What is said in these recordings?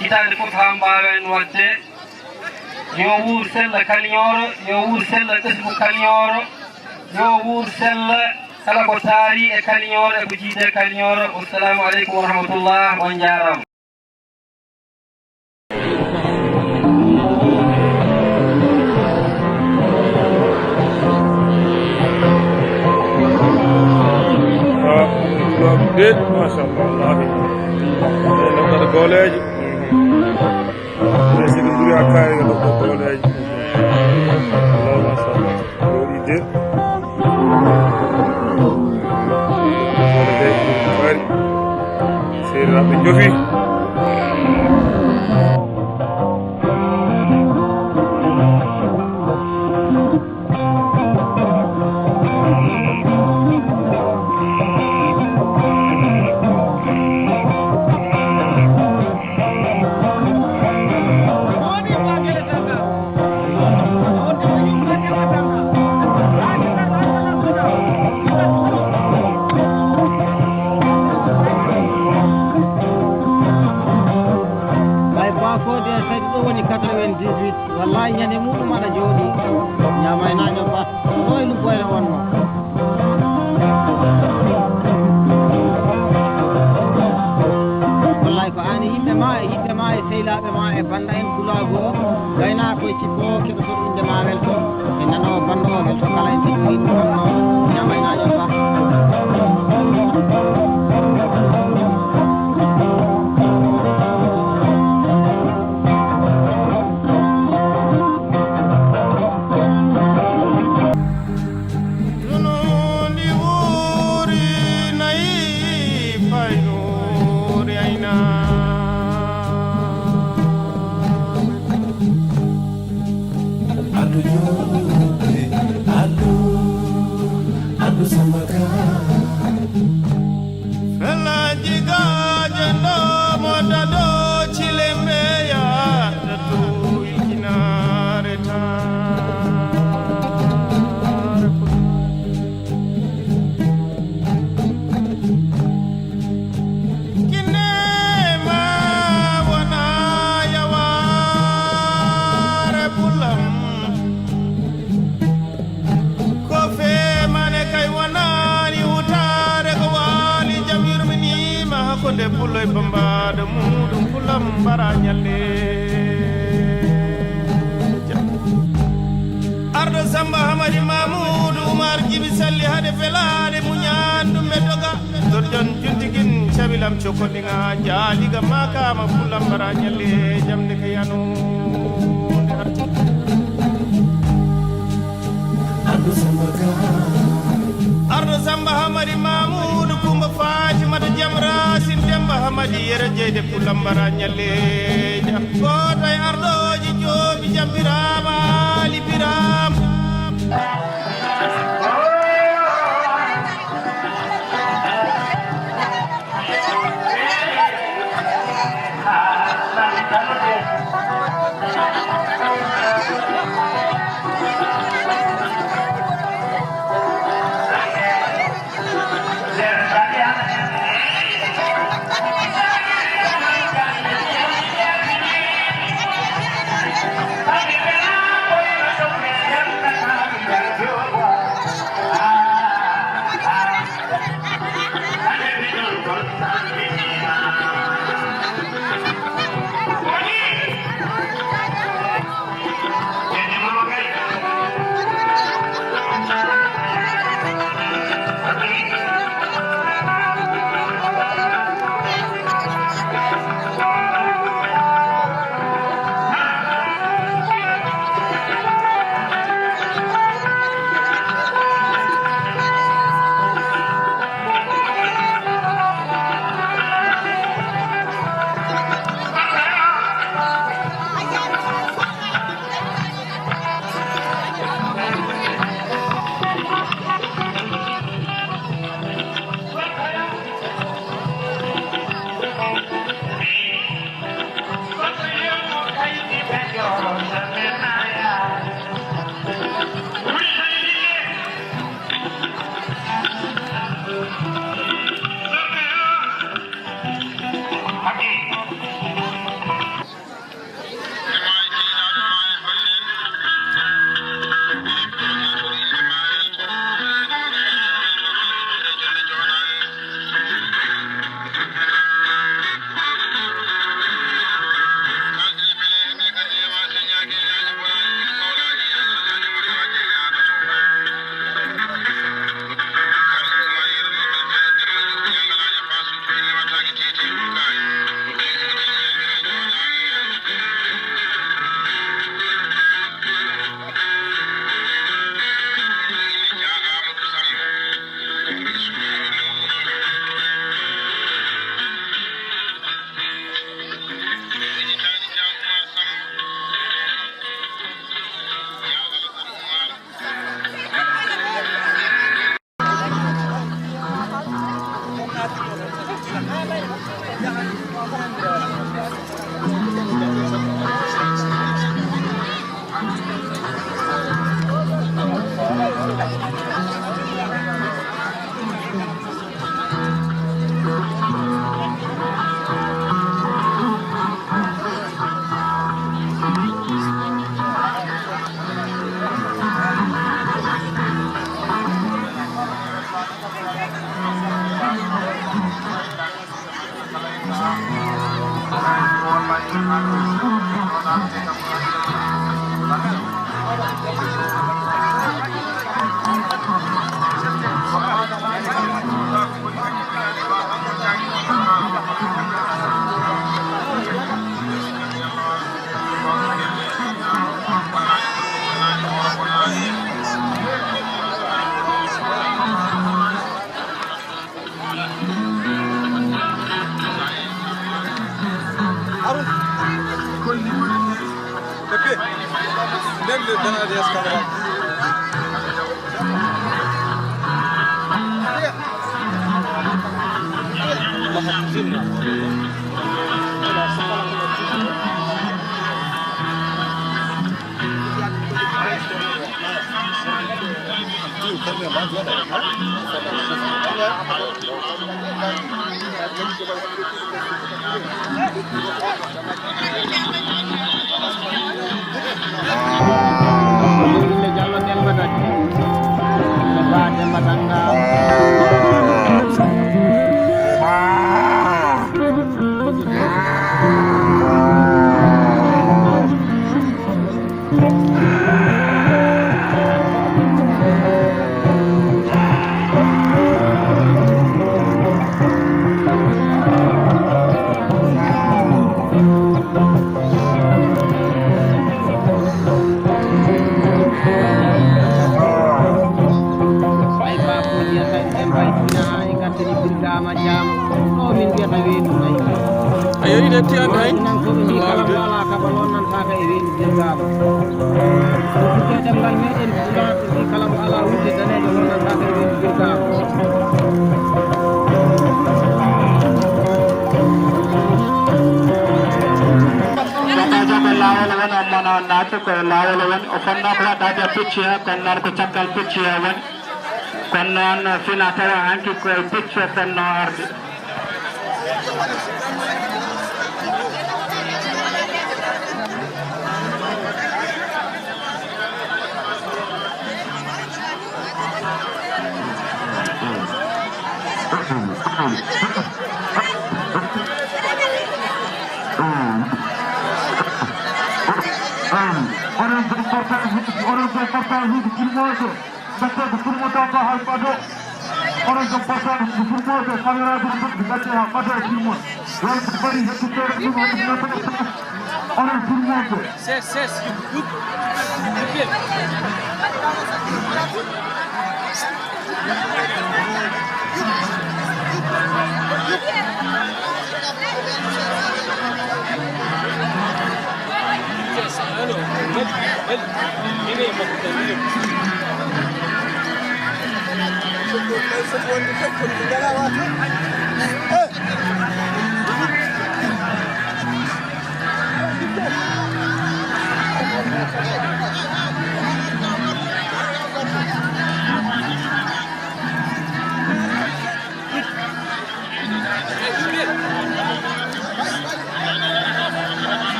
hitande fof ha mbawen wadde yo wuur sella kaliñoro yo wuur sella ɓesgu kaliñoro yo wuur sella kala ko taari e kaliñoro e ko jiide kaliñoro. Wassalamu aleykum wa rahmatullah. On jarama. Maşallah. Namda goleji. Neyse ki duruyor akaya da goleji. Allah maşallah. Ide. Goleji bari. Seyra be jofi. wallahi ñande muɗum aɗa jooɗi ñamay naño ba ɗo e lumboyne wonno wallahi ko ani yimɓe ma e sehilaɓe ma e banda en kulago gaynako e cikko keɗotoɗo inde ma welto e nanowo bannowo welto kala en so joyi ɗum wonno ñamay naño ba Puloy bambada mudum pulam baranyale ardo samba hamadi mahmoud umar jibi salli hade felade munyandu medoga dorjon juntigin chabilam chokondinga jaliga makama pulam baranyale jamde kayanu ardo samba hamadi mahmoud kumba fatima de jamra sin demba hamadi yere jeyde kulambara nyalle ko tay ardoji jobi jambirama libiram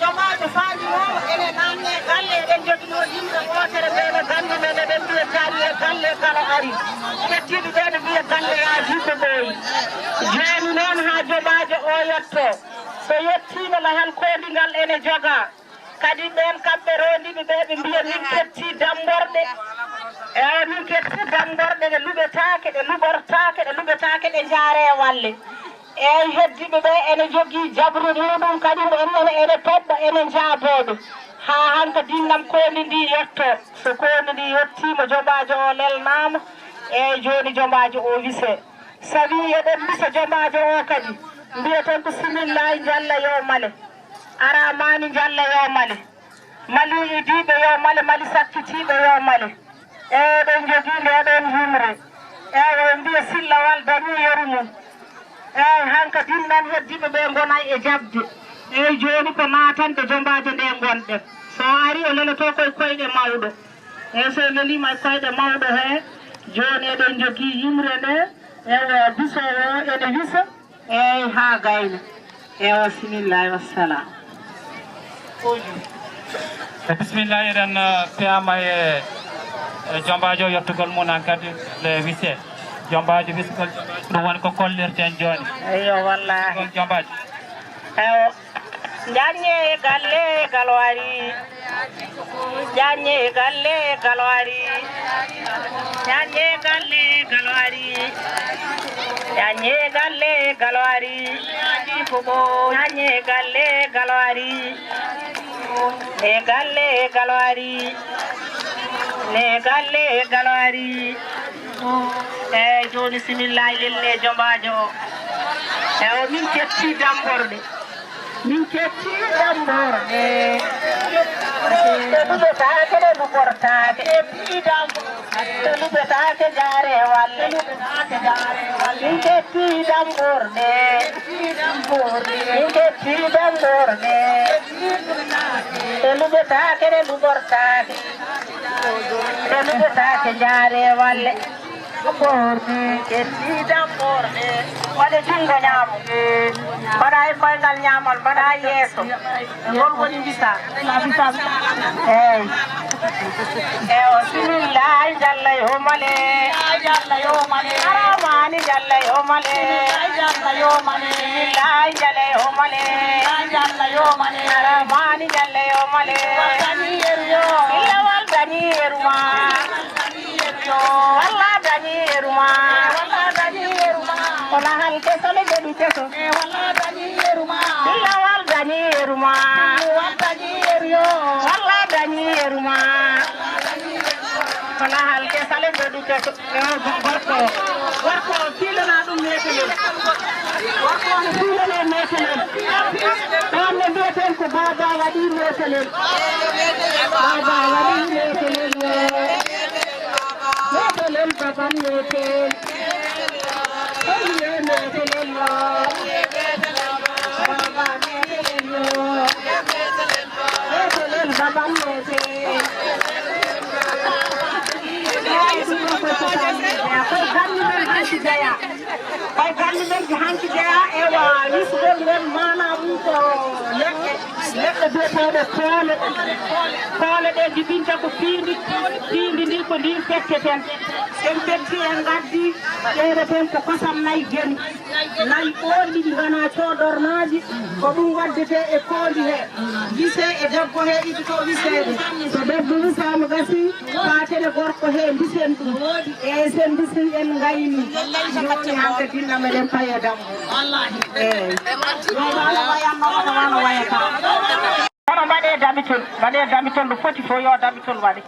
Jomajo faali o ene namne galle eɗen jogino yimɓe wotere ɓeɓe gande men ene ɓe mbiya taari e galle kala ari ƴettiɓe ɓe ne mbiya galle ha jimɓe ɓooyi joni noon ha joɓajo o yetto so yettima lahal kodingal ene joga kadi ɓen kamɓe rondiɓe ɓe ɓe mbiya min ketti damborɗe eyi min ketti damborɗe ɗe luɓetake ɗe luɓortake ɗe luɓetake ɗe jaare walle eyyi heddiɓe ɓe ene jogui jabru muɗum kadi ene toɓɓa ene jaaboɗo ha hanka dinnam kondi ndi yetto so kondi ndi yettima joɓajo o lelnama eyyi joni joɓajo o wise sawi eɗen wisa joɓajo o kadi mbiyeten ko simillahi jalla yo male ara mani jalla yo male mali idiɓe yo male mali sakkitiɓe yo male eyyi ɗen jogui ndeɗon yimre eyyi o mbiya sillawal dañi yeru mum eyyi hanka dinnan heddiɓe ɓe gonay e jabde eyyi joni ko natande jombajo nde gonɗen so ari o leloto koye koyɗe mawɗo eyyi so lelima e koyɗe mawɗo he joni eɗen jogui yimre nde ewo bisowo ene wisa eyyi ha gayna ewo simillahi wassalam bisimillahi eɗen piyama e jombajo yettugol mum an kadi le wise jombajo wisgol ɗum woni ko kollirten joni eyyo wallahi jombajo ewo jaññe galle galwari jaññe galle galwari jaññe galle galwari jaññe galle galwari jaññe galle galwari le galle galwari le galle galwari eyyi joni simillahi lille jombajo o ewo min ketti damborɗe min ketti damborɗe luɓetake ɗe luɓortake ɗe luɓetake jaare walle min ketti damborɗe min ketti damborɗe ɗe luɓetake ɗe luɓortake ɗe luɓetake jaare walle borɗe ketti damborɗe waɗe jungo ñaamo mbaɗa e koyngal ñaamal mbaɗa yeeso ngol woni mbisa eyyi ewo simillahi jalla yo male aramani jalla yo male simillahi jalla yo male aramani jalla yo male illawal dañi yeruma walla dañi yeruma wala hal kesole beɗi keso illawal dañi yeruma walla dañi yeruma wala hal kesole beɗi keso gorko filana ɗum metelel gorko ne filane metelel ɗon ne mbiyeten ko baba waɗi metelel baba waɗi metelel metelel baban metel ay gallimen hanki jeya ewa wisgol ngol manam ko leɗɗe biyeteɗe koole ɗe jibinta ko fiindi ndi ko ndin pekketen en petti en gaddi ƴeyreten ko kosam nayyi jeni nayyi ɓondi ɗi gona coɗornaji ko ɗum waddete e kondi he wise e debbo he iɗi to wisede so debbo wisama gasi fatene gorko he mbisen ɗum eyyi sen mbisi en gayni joni hanke dinna meɗen paye dambo eyyi wano wayanno oɗo wano wayata kono mbaɗe damitol ɗo foti fo yo damitol waɗe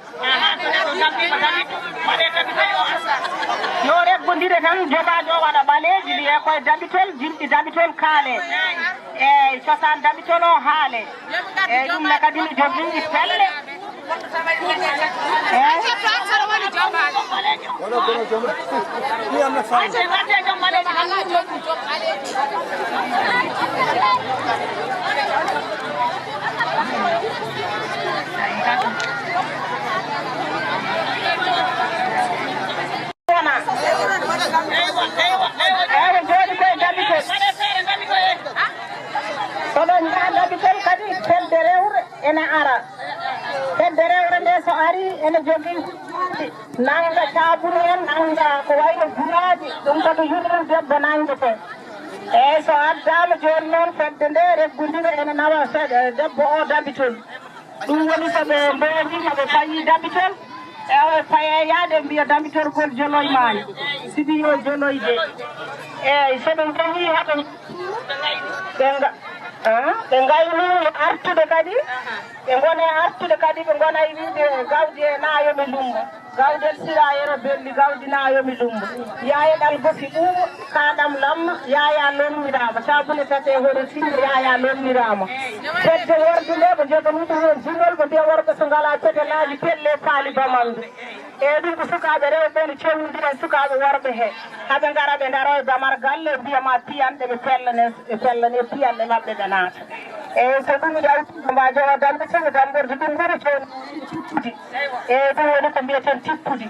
yo reggondire tan joɓajo o waɗa ɓaleji ɗi e koye damitol jimɗi damitol kaale eyyi cosan damitol o haale eyyi ɗum ne kadi mi jogui pelle ene ara hedde rewre nde so ari ene jogui nanga sabunu en nanga ko wayno guraji ɗum kadi yurɗum debbo nangete eyyi so addama joni noon fedde nde reggudire ene nawa debbo o dabitol ɗum woni soɓe mbowima ɓe payi dabitol ewa paye yaade mbiya dabitorgol joloymani sibi yo joloyde eyyi soɓe jeehi haɓe ɓe gayni artude kadi ɓe gone artude kadi ɓe gona wiide gawdi e nayomi lumbo gawdel sirayero belli gawdi nayomi lumbo yayeɗal gosi ɓuuɓo kaɗam lamma yaya lommirama sabune tate hoɗo sinno yaya lommirama fedde worɓe nde ɓe joganiɗo hen jinol ɓe mbiya worɓe so ngala petelaji pelle paali bamandu eyyi ɗum ko sukaɓe rewɓe ne cewdira sukaɓe worɓe he haaɓe gara ɓe daro e damar galle mbiyama piyanɗe ɓe pellane piyanɗe mabɓe ɓe naata eyyi so ɗum yawtima mbajo o dambe tigi damborde ɗum ɓuri joni tippude eyyi ɗum woni ko mbiyeten tippude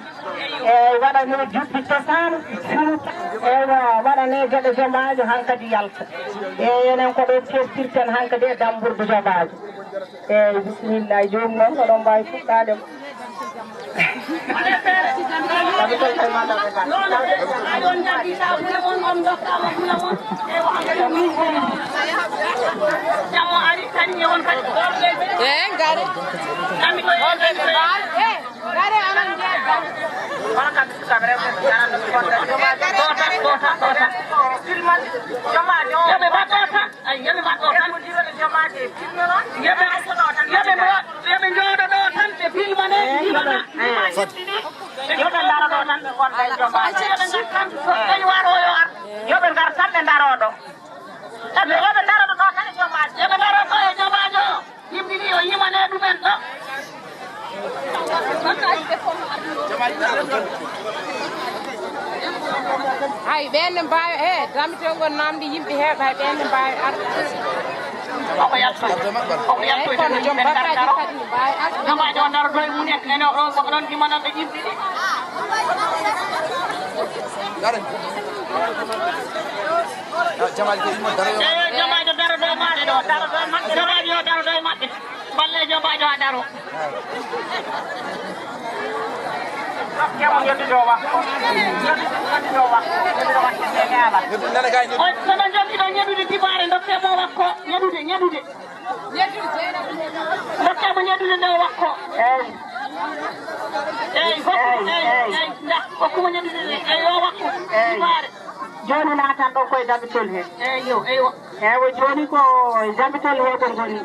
eyyi waɗane juɓɓi cosaan fiwta eywa waɗane gueɗe jomajo hankkadi yalta eyyi enen koɗo cestirten hankkadi e damburde jomajo eyyi bisimilla jomum noon oɗon mbawi fuɗɗade yoɓe daro ɗo tan ɓe gonɗa e jomaɗo yoɓe gar tan ɓe daro ɗo yoɓe daro ɗo tan e jomaɗo yoɓe daro ɗo e jomaɗo yimɗiɗi o yimane ɗumen ɗo hay ɓenne mbawi damitogol namde yimɓe heeɓa hay ɓenne mbawi arde oko yaltoy kono joom bakkaji kadi ne mbawi arde jomaɗo o daro ɗo e munen ene ɗon ko ɗon yimanoɓe yimɗiɗi jomaɗo daro ɗo maɗe ɗo daro ɗo maɓɓe jomaɗo yo daro ɗo e maɓɓe balle jomaɗo ha daro sono jogiɗo ñeɗude dibare dokkemo wakko ñeɗude dokkemo ñeɗude nde wakko eyyi hokkuma ñeɗude eyyi o wakko dibare joni natan ɗo koye dabitol he eyyi joni ko dabitol he ɓe goni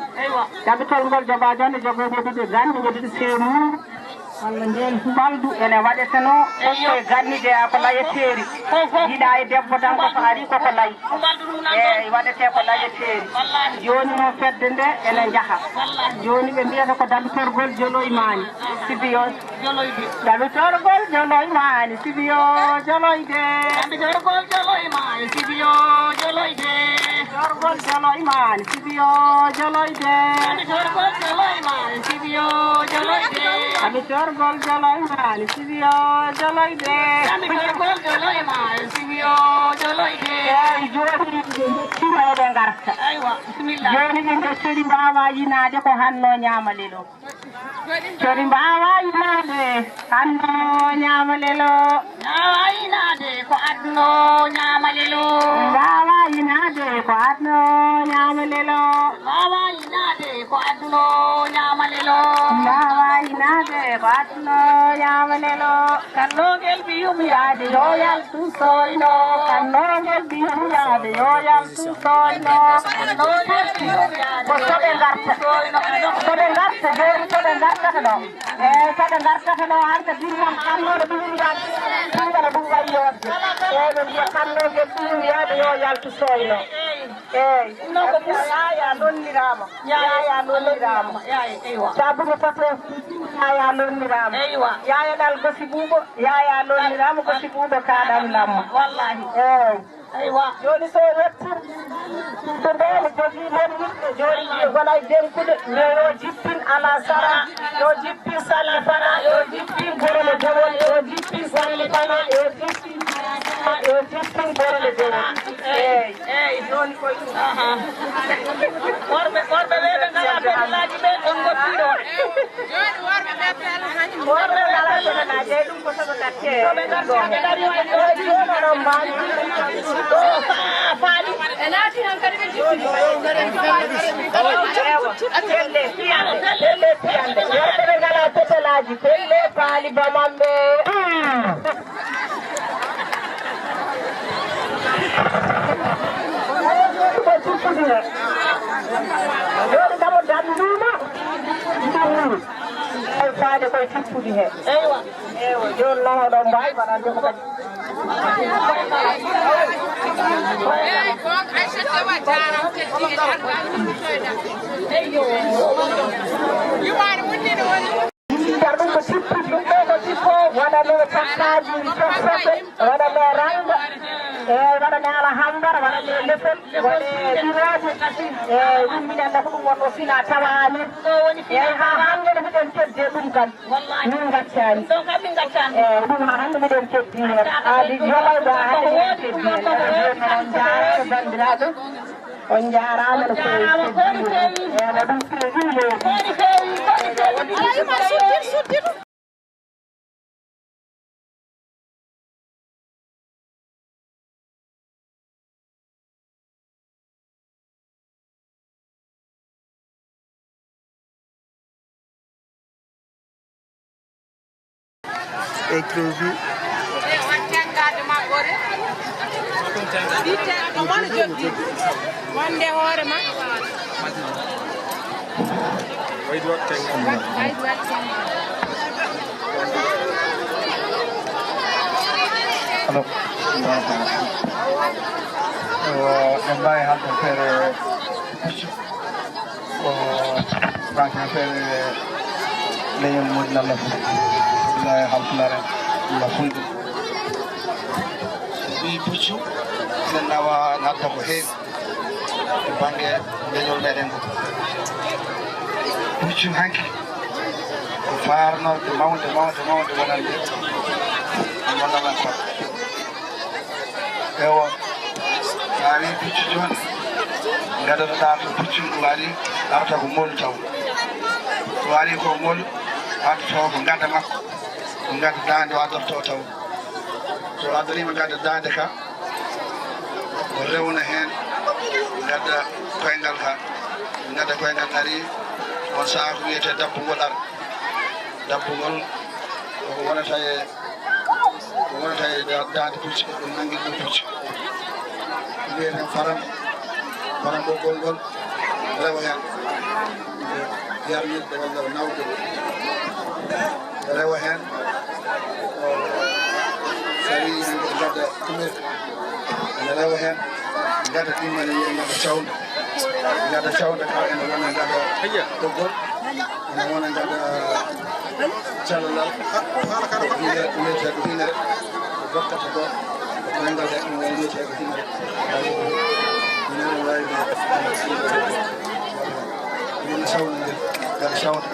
dabitol ngol joba joni jogo ñeɗude gande ñeɗude seemudu walla nden baldu ene waɗeteno koye gannide ko layeteeri yiɗa e debbo tan ko so ari koko layi eyyi waɗete ko layeteeri joni noon fedde nde ene jaaha joni ɓe mbiyata ko dabitorgol joloymani sibiyo dabitorgol joloymani sibiyo joloyde dabitorgol joloymani sibiyo joloyde dabitorgol joloymani sibiyo joloyde dabitorgol joloymani sibiyo joloyde dabitorgol joloymani sibiyo joloyde dabitorgol joloymani sibiyo joloyde eyyi joni timeɗe garta joni ɓe doccori mbawa yinade ko hanno ñamalelo cori mbawa yinade hanno ñamalelo mbawa yinade ko adno ñamalelo mbawa yinade ko adno ñamalelo mbawa yinade ko adno ñamalelo mbawa yinade ko adno ñamalelo kannogel mbiyumyade yo yaltu soyno kannogel mbiyumyade yo yaltu soyno kannogel mbiyumyade ko soɓe garta joni soɓe gartata ɗo eyyi soɓe gartata ɗo hanka dirmam kannoɗo mbiyumyade ɗumgala ɗum wayi yodde eyyi ɓe mbiya kannogel mbiyumyade yo yaltu soyno eyyi ɗum ko yaya lonnirama sabugo foto yaya lonnirama yayaɗal gosi ɓuuɓo yaya lonnirama gosi ɓuuɓo kaɗam lamma wallahi eyyi joni so wettir so ndene jogui hen yimɓe joni gonay denkude mais yo jippin ala sara yo jippin salli fana yo jippin borole dewol yo jippin salli fana yo jippin borole dewol eyyi woni koye ɗum worɓe ɓeɓe ngala pelelaji ɓe on gottiɗo joni worɓe ɓettala kañum worɓe ngala pelelaji ɗum ko soɓe gatte soɓe gatte dari way ɗo joni oɗon mbawi ɗo faali e naati han kadi ɓe jippini pelle fiyande worɓe ɓe ngala pelelaji pelle faali bamamɓe joni kamo danduma ay faade koye tippude he eywa joni noon oɗon mbawi waɗande ko kadi eyi gonga aissata wa jaram teddii arɗa ɗumtoyda eyyo yumani wonniɗo woni jar ɗum ko tippude ɗum ɗo ko tippo waɗano cakkaji tosoɓe waɗano ranga eyi waɗane alhambara waɗane leppel waɗe ɗiroje eyi ɗum minen ko ɗum wonɗo fina tawani eyi ha hande miɗen tedde ɗum kan min gaccani ɗo kam min gaccani eyi ɗum ha hande miɗen teddi hen haadi jomayɗo hande miɗen teddi hen joni on jarama bandiraɓe on jarama no fewi teddi eyi no ɗum fewi alayuma suddir ɗum Ekrobi. wattengade ma gore bitte ko wona joggi wonde hoore ma Waydi wattengade. waydi wattengade Alors, on va y aller faire les mots de la halflare la fulde ɗi puccu sen nawa nadda ko heewi e bange leñol meɗen ngo puccu hanki ko farnorde mawde wonande wonnamen kon ewo sa wi puccu joni gadanoɗa to puccu ɗum waɗi arta ko molu taw so waɗi ko molu addoto ko gadda makko ko gadda dande o addorto taw so addorima gadda dande ka o rewna hen gadda koyngal ka gadda koyngal ari on saha ko wiyete dabbugol ar dabbugol koko wonata e dande pucci ɗum nanggui ɗum pucci wiyeten faram ɓoggol ngol rewa hen yarnirde walla nawde rewa hen sawi gadda tumirka ene rewa hen gadda ɗimmane wiye gadda cawnde ka ene wona gadda ɓoggol ene wona gadda callalal wiyete ko hinere ko dokkata ɗo koyngal de ɗum woni wiyete ko hinere hinere wawi wona sawnodir gadda sawda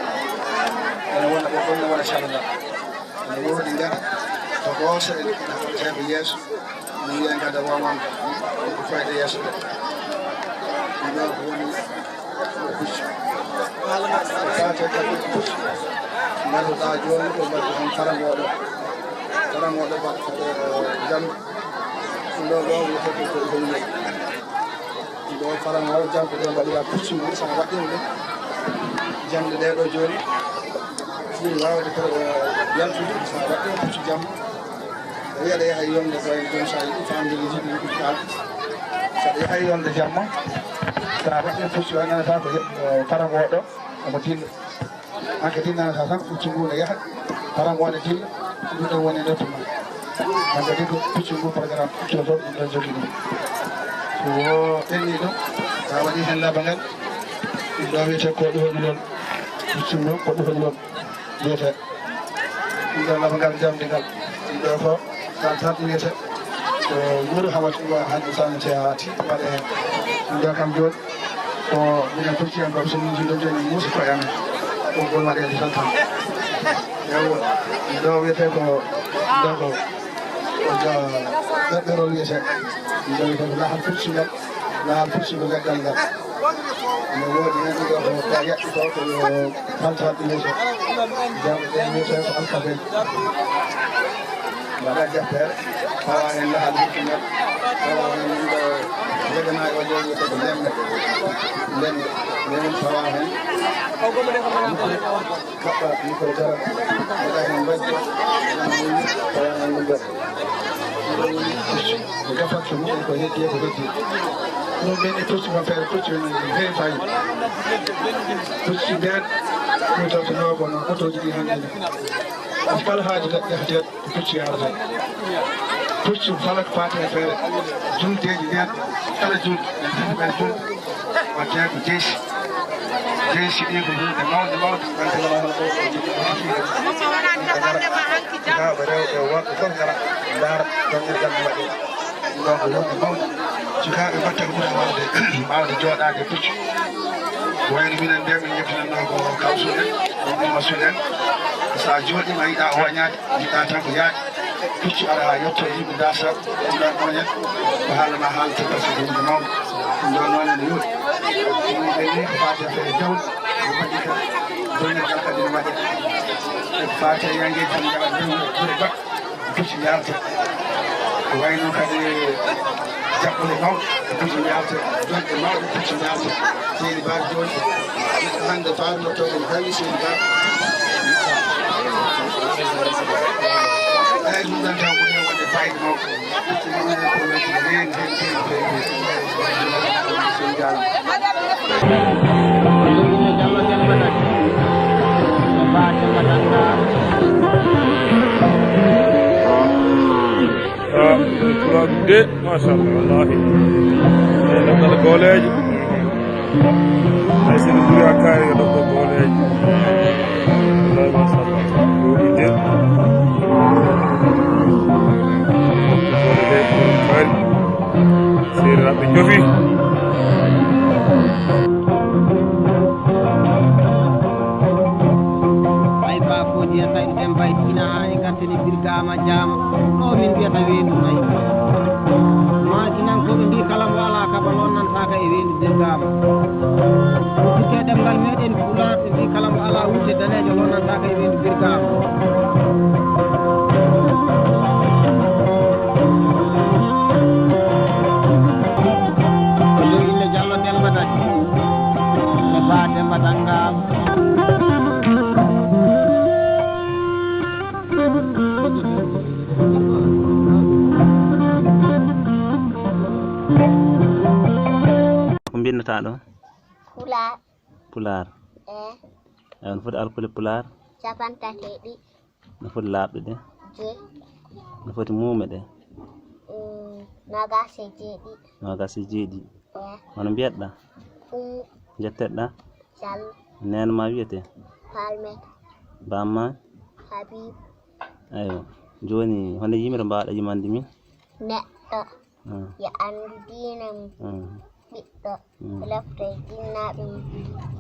ene wona ɓoggol ne wona callalal ene woodi ngara to goosa e teɓe yeeso no wiye gadda wawamde ko fayde yeeso de ɗiɗo ko woni puccu kate kadi puccu ganduɗa joni ko mbadde tan faramoɗo mbaɗa jamma ɗum ɗo ɗo wiyete ko howne ɗum ɗo faramoɗo jamɗe ɗo mbaɗira puccu mum sa waɗɗima ɗum jamɗe ɗe ɗo joni ɗum wawde ko yaltude sa waɗɗima puccu jamma wiyaɗa yahay yonde koye joni sa yiɗi famdiri jiɗi puccu haɗ saɗa yahay yonde jamma sa waɗɗima puccu o nanata ko faramoɗo omo tilla hanke tinnanata tan puccu ngu ne yaha faramoɗe tilla ɗum ɗo woni ndetu ma hanke ɗi ko puccu ngu programme puccoto ɗum ɗon jogui ɗum so ɓenni ɗum sa waɗi hen labangal ɗum ɗo wiyete ko ɗuhoɗulol puccu ngu ko ɗuhoɗulol wiyete ɗum ɗo labangal jamdigal ɗum ɗo ko dal tan wiyete ko wuuro hawati ɗum hande sanete ha ti waɗe hen ɗum ɗo kam joni ko minen pucci en kam so min jiɗo joni muusi koye amen ɓoggol waɗede tan tan ewo ɗum ɗo wiyete ko ɗo ko ɓeɓɓerol wiyete ɗum ɗo wiyete ko lahal pucci ngal laal puccigo leggal ngal ene woodi hen ɗo ko yetti ko ko faltaɗe yeeso jamɗe yeeso ko alkabel mbaɗa deftere tawa hen lahal hikki ngal tawa hen ɗo jeganayi o jooɗi koko ndemde nden tawa hen kaɓɓa micro jara mbaɗa hen mbajjo tawa hen ɗum ɗon ko defatte muɗum ko heddi ko heddi ɗum ɓen e pucci kon feere pucci feewi fayi pucci nden kutawtanogo no otoji ɗi hannde kala haaji defeteɗo ko pucci yarata pucci fala ko faati e feere juldeji nden kala julde ɓen julde watte ko jeysi ɗi ko julde mawde ɓe rewɓe wonɓe fof gara ndaara jonnirgal no waɗi ɗon ko yonde mawde sukaaɓe mbatta ko ɓuri mawde jooɗaade pucci wayno minen nde min jeftinanno ko kawsuɗen ɗum masuɗen so a jooɗima yiɗa o wañaade jiɗɗa tan ko yaaɗi pucci ara ha yetto yimɓe dasa ɗumɗon oñen ko haalana haalde pasque ko yimɓe mawɓe ɗum ɗon noon ene yooɗi yimɓe ni ko faati affaire jawɗi no waɗi ka donirgal kadi no waɗe eko faati e yangueji tan jaɓa ɓuri baɗ pucci yarata ko wayno kadi jaɓɓole mawɗe pucci yarata jonɗe mawɗe pucci yarata seeni mbaɗi joni neɗɗo hannde faarnoto ɗum hawi seeni mbaɗi eyi ɗum ɗon taw ɓuri wonde fayida mawɗo pucci mawɗe ko wetti heewi sen jarama de maşallah wallahi lamdal gooleejo hay sino ɓuri hakkari ko ɗon ɗo gooleejo wallahi masallah ɗoɗi de goole ɗe kaari seeriraɓe jofi ay bakoji en tawi ɗen mbaytina ha e gartene birgama jaama ɗo min mbiyata weedu nayi makinankoɓe mbi kala mo ala kaba nonnantaka e weedu birgama uddite ɗemgal meɗen fulaɓe mbi kala mo ala wutte danejo nonnantaka e weedu birgama ko dow ille Diallo Demba Dadi e Ba Demba Dangal ko mbinnata ɗo pular no foti alkule pular capantateɗi no foti laaɓɗe ɗe joyi no foti muume ɗe nogas e jeeɗiɗi hono mbiyatɗa jetteɗɗa Diallo neno ma wiyete Palmeta bamma Habib ayo joni hono yimre mbawɗa yimande min neɗɗo yo andu diina mum ɓiɗɗo lefto e jinnaɓe mum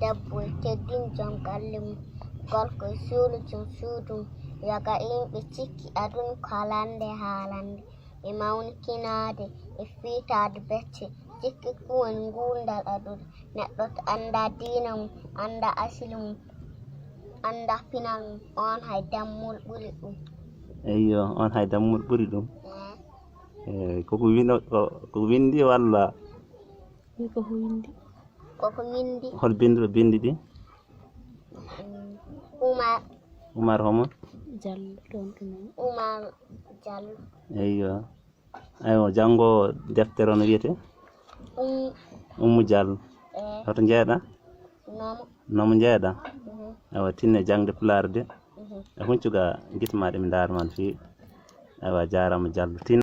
debbo teddin joom galle mum gorko e suulu joom suudu mum yoga yimɓe cikki aduna ko halande haalande e mawnikinade e fiitade becce cikki fu woni ngurdal aduna neɗɗo to anda diina mum anda asili mum anda pinal mum on hay dammol ɓuri ɗum eyyo on hay dammol ɓuri ɗum koko windi walla koko windi hol binduɗo bindi ɗi Oumar homo Oumar Diallo eyyo ayo janggo deftere no wiyete Oumou Diallo hoto jeeɗa nomo jeeɗa awa tinne jangde pulaar de a huncuga guitmaɗe mi darma no fewi awa jarama Diallo tin